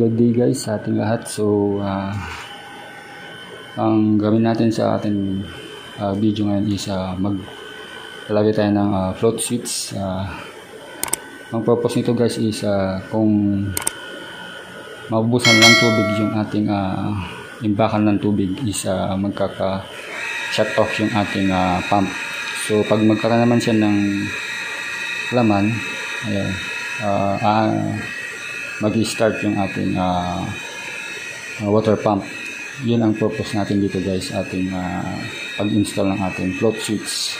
good day guys sa ating lahat. So ang gawin natin sa ating video ngayon is maglalagay tayo ng float switch. Ang purpose nito guys is kung mabubusan lang tubig yung ating imbakan ng tubig is magkaka shut off yung ating pump. So pag magkaroon naman siya ng laman, ayan, mag-start yung ating water pump. Yun ang purpose natin dito guys, ating pag-install ng ating float switch.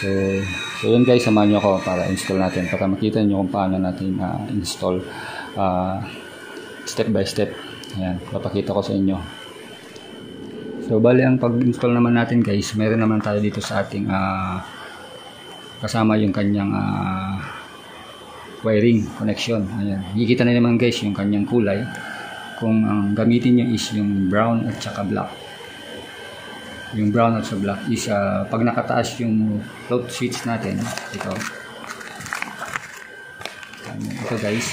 So yun guys, samahan nyo ako para install natin, para makita nyo kung paano natin install step by step. Ayan, papakita ko sa inyo. So bali ang pag-install naman natin guys, meron naman tayo dito sa ating kasama yung kanyang wiring connection. Ayan, nakikita na naman guys yung kanyang kulay, kung ang gamitin nyo is yung brown at saka black. Yung brown at saka black is pag nakataas yung float switch natin, ito guys,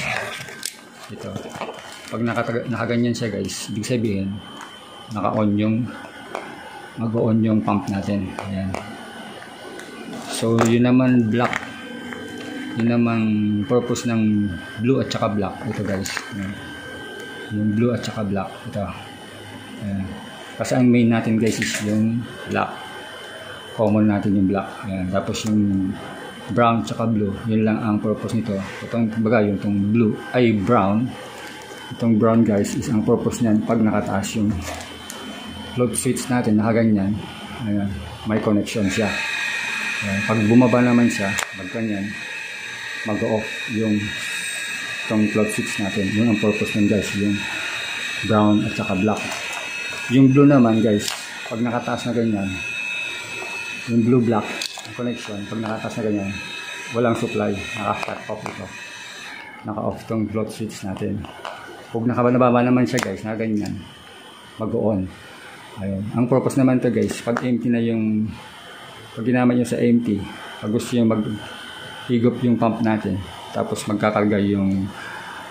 ito pag nakaganyan siya guys, ibig sabihin naka-on yung mag-on yung pump natin. Ayan. So yun naman black, yun naman purpose ng blue at saka black. Ito guys, ayan, yung blue at saka black ito. Ayan. Kasi ang main natin guys is yung black, common natin yung black. Ayan. Tapos yung brown at saka blue, yun lang ang purpose nito. Itong baga yung itong blue ay brown, itong brown guys is ang purpose niyan pag nakataas yung float switch natin, nakaganyan. Ayan, may connection siya. Ayan, pag bumaba naman siya, magganyan, mag-off yung itong float switch natin. Yun ang purpose nun guys, yung brown at saka black. Yung blue naman guys, pag nakataas na ganyan, yung blue black connection, pag nakataas na ganyan, walang supply, naka-shut off ito, naka-off itong float switch natin. Pag nakababa naman siya guys, na ganyan, mag-on. Ayun. Ang purpose naman to guys, pag empty na yung, pag ginamit nyo sa empty, pag gusto nyo mag-higop yung pump natin, tapos magkakarga yung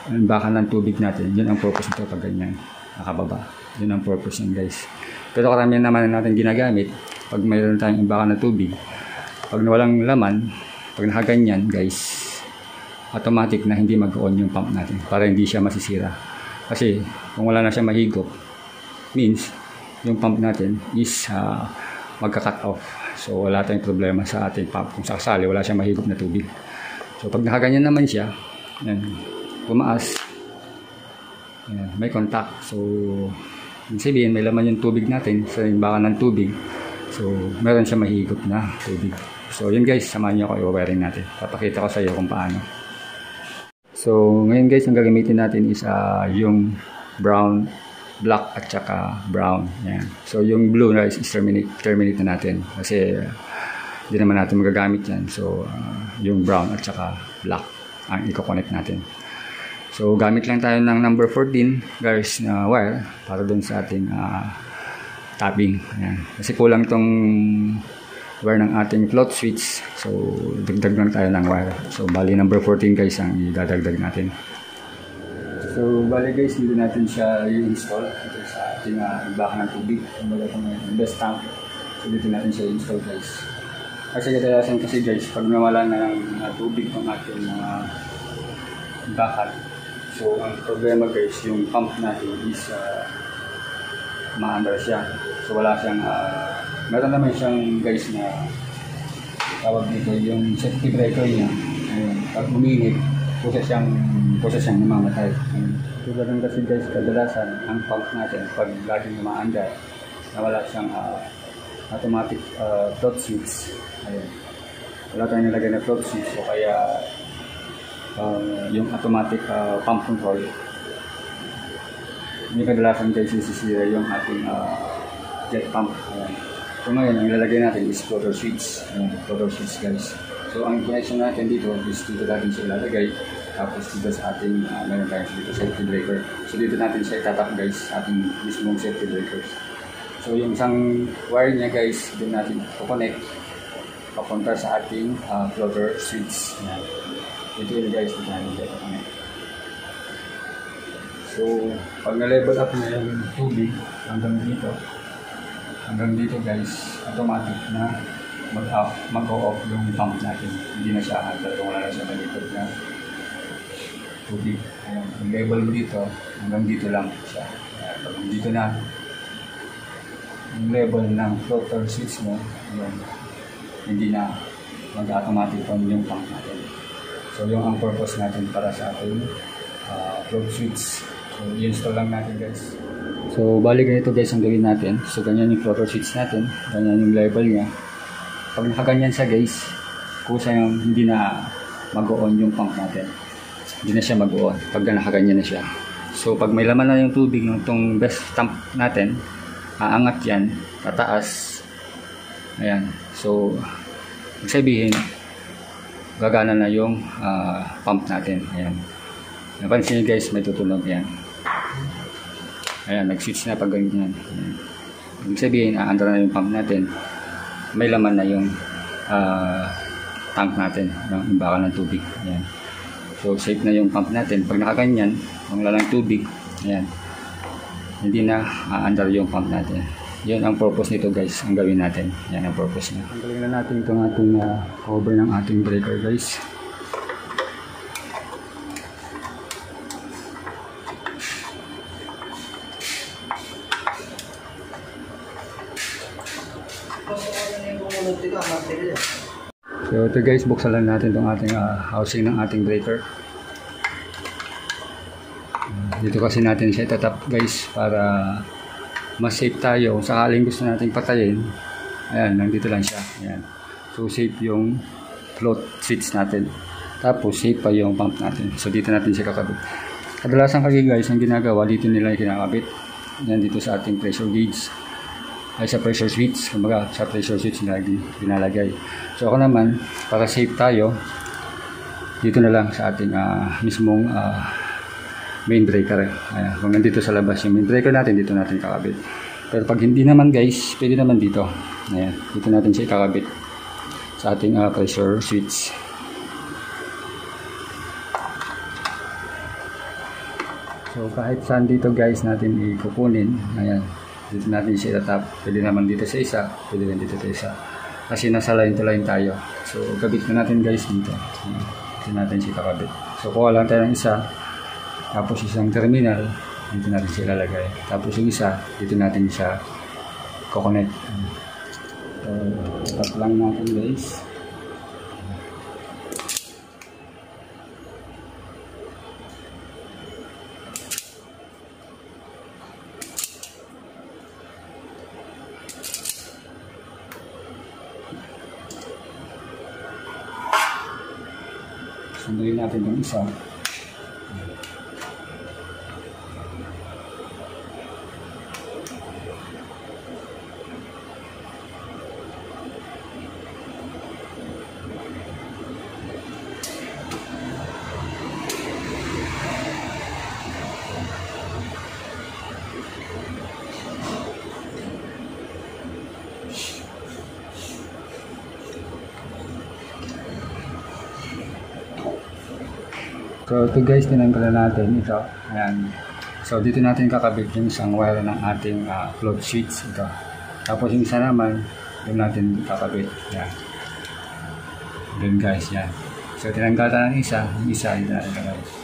imbakan ng tubig natin, yun ang purpose nito pag ganyan, nakababa. Yun ang purpose nyo guys. Pero karamihan naman natin ginagamit, pag mayroon tayong imbakan ng tubig, pag walang laman, pag nakaganyan guys, automatic na hindi mag-on yung pump natin, para hindi siya masisira. Kasi kung wala na siya mahigop, means yung pump natin is magka-cut off. So wala tayong problema sa ating pump kung sakasali wala siyang mahigop na tubig. So pag nakaganyan naman siya, yan, tumaas, yan, may contact. So ibig sabihin may laman yung tubig natin sa imbakan ng tubig. So meron siya mahigop na tubig. So yun guys, samahan niyo ako, i-wiring natin. Papakita ko sa iyo kung paano. So ngayon guys, ang gagamitin natin is yung brown, black at saka brown. Yan. So yung blue na is terminate na natin kasi hindi naman natin magagamit yan. So yung brown at saka black ang i-connect natin. So gamit lang tayo ng number 14 guys na wire para dun sa ating tapping. Yan. Kasi kulang tong wire ng ating float switch. So dagdag lang tayo ng wire. So bali number 14 guys ang idadagdag natin. So bali guys, dito natin siya i-install ito sa ating imbakan ng tubig. Kumbaga itong best tank. So dito natin siya i-install guys. Kasi kadalasan kasi guys, pag nawala na ng tubig ng ating imbakan, so ang problema guys, yung pump natin is ma-under siya. So wala siyang meron naman siyang guys na tawag dito yung safety breaker niya. Ayun, pag uminit, kusa siyang namamatay. So ganun kasi guys, kadalasan ang pump natin pag laging umaandar, nawala siyang automatic float switch. Ayun, wala tayong nilagay na float switch, so kaya yung automatic pump control, hindi kadalasan guys isisira yung ating jet pump. Ayun. So ngayon, ang ilalagay natin is floater switch. Floater switch guys. So ang connection natin dito is dito natin siya ilalagay. Tapos dito sa ating meron tayo dito safety breaker. So dito natin siya itatap guys, ating mismong safety breakers. So yung isang wire niya guys, dito natin i-connect papunta sa ating floater switch. Ito yun guys, dito natin i-connect. So, pag na-level up na yung tubig hanggang dito guys, automatic na mag-off yung pump natin. Hindi na siya handle kung wala na siya malikot na tubig. Ayan, yung level mo dito, hanggang dito lang siya. Ayan, pag dito na, yung level ng floater switch mo, ayan, hindi na mag-automatic on yung pump natin. So, yung ang purpose natin para sa ating float switch. So, i-install lang natin guys. So, balik ganito guys ang gawin natin. So, ganyan yung floater switch natin. Ganyan yung level niya. Pag nakaganyan siya guys, kusa yung hindi na mag-on yung pump natin. Hindi na siya mag-on pag nakaganyan na siya. So, pag may laman na yung tubig ng itong best pump natin, aangat yan, tataas. Ayan. So, sabihin, gagana na yung pump natin. Ayan. Napansin nyo guys, may tutunog yan. Ayan, nag-switch na pag ganyan. Ibig sabihin, aandar na yung pump natin. May laman na yung tank natin ng imbakan ng tubig. Ayan. So, safe na yung pump natin. Pag nakaganyan, ang lalang tubig, ayan, hindi na aandar yung pump natin. Yun ang purpose nito guys, ang gawin natin. Yan ang purpose niya. Tanggalin na natin itong ating cover ng ating breaker guys. So ito guys, buksan lang natin itong ating housing ng ating breaker. Dito kasi natin siya itatap guys para mas safe tayo. Kung sakaling gusto natin patayin, ayan, nandito lang siya. Ayan. So safe yung float switch natin. Tapos safe pa yung pump natin. So dito natin siya kakabit. Kadalasan kasi guys, ang ginagawa, dito nila yung kinakabit. Ayan, dito sa ating pressure gauge. Ay sa pressure switch, kumbaga sa pressure switch binalagay. So ako naman, para safe tayo, dito na lang sa ating mismong main breaker. Ayan, kung nandito sa labas yung main breaker natin, dito natin kakabit. Pero pag hindi naman guys, pwede naman dito. Ayan, dito natin siya kakabit sa ating pressure switch. So kahit saan dito guys natin ikukunin, ayan, dito natin siya itatap. Pwede naman dito sa isa, pwede rin dito sa isa. Kasi nasa line to line tayo. So kabit na natin guys dito. Dito natin siya kakabit. So kuha lang tayo ng isa. Tapos isang terminal, dito natin siya lalagay. Tapos yung isa, dito natin siya kukonect. So tap lang natin guys. Sunduin natin yung isa. So ito guys, tinanggal na natin ito. Ayan. So dito natin kakabit yung isang wire ng ating float switch ito. Tapos yung isa naman, doon natin kakabit. Ayan. Doon guys, yan. So tinanggal na ng isa, yung isa dito natin kakabit.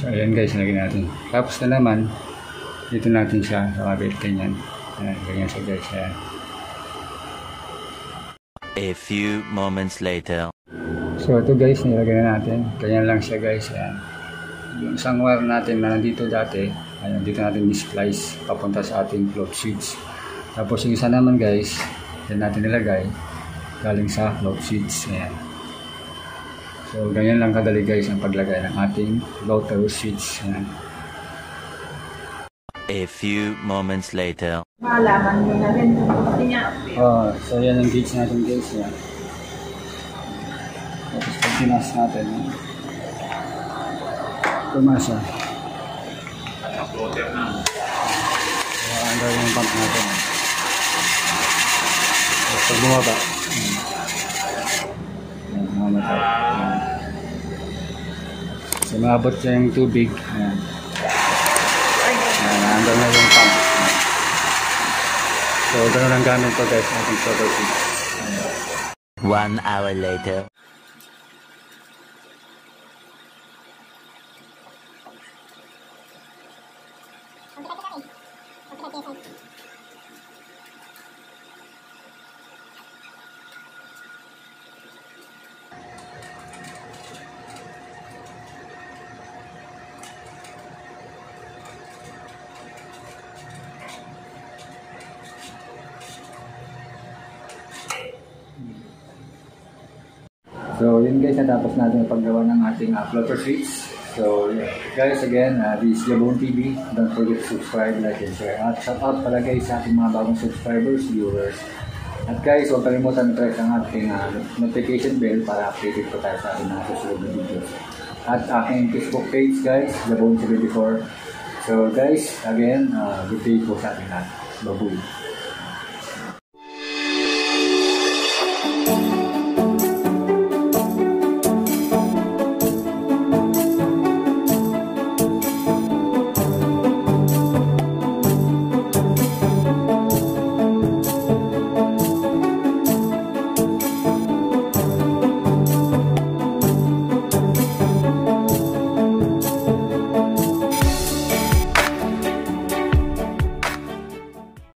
So ayan guys, lagyan natin. Tapos na naman, dito natin siya kakabit, ganyan. Ayan, ganyan siya guys. Ayan. A few moments later. So ito guys, nilagyan na natin. Ganyan lang siya guys. Ayan. Yung isang wire natin na nandito dati, ayan, dito natin displice papunta sa ating float switch. Tapos yung isa naman guys, yan natin nilagay galing sa float switch. Ayan. So, ganyan lang kadali guys ang paglagay ng ating floater switch. Ayan. A few moments later. Malaman mo na rin kung gusto niya. So yan ang gauge natin guys. Yan. Tapos Pinas natin. Tumasa. Under yung pump natin. Pag bumaba. Mamatay. So maabot siya yung tubig. Ayan. Under na yung pump. So ganun ang gamit ko guys. Ating solar seeds. 1 hour later. So yun guys, natapos natin ang paggawa ng ating floater sheets. So guys, again, this is Jabon TV. Don't forget to subscribe, like, and share. At shout out pala guys sa ating mga bagong subscribers, viewers. At guys, huwag kalimutan press ang ating notification bell para updated po tayo sa ating mga susunod na videos. At aking Facebook page guys, Jabon 74. So guys, again, good day po sa ating lahat. Babuy.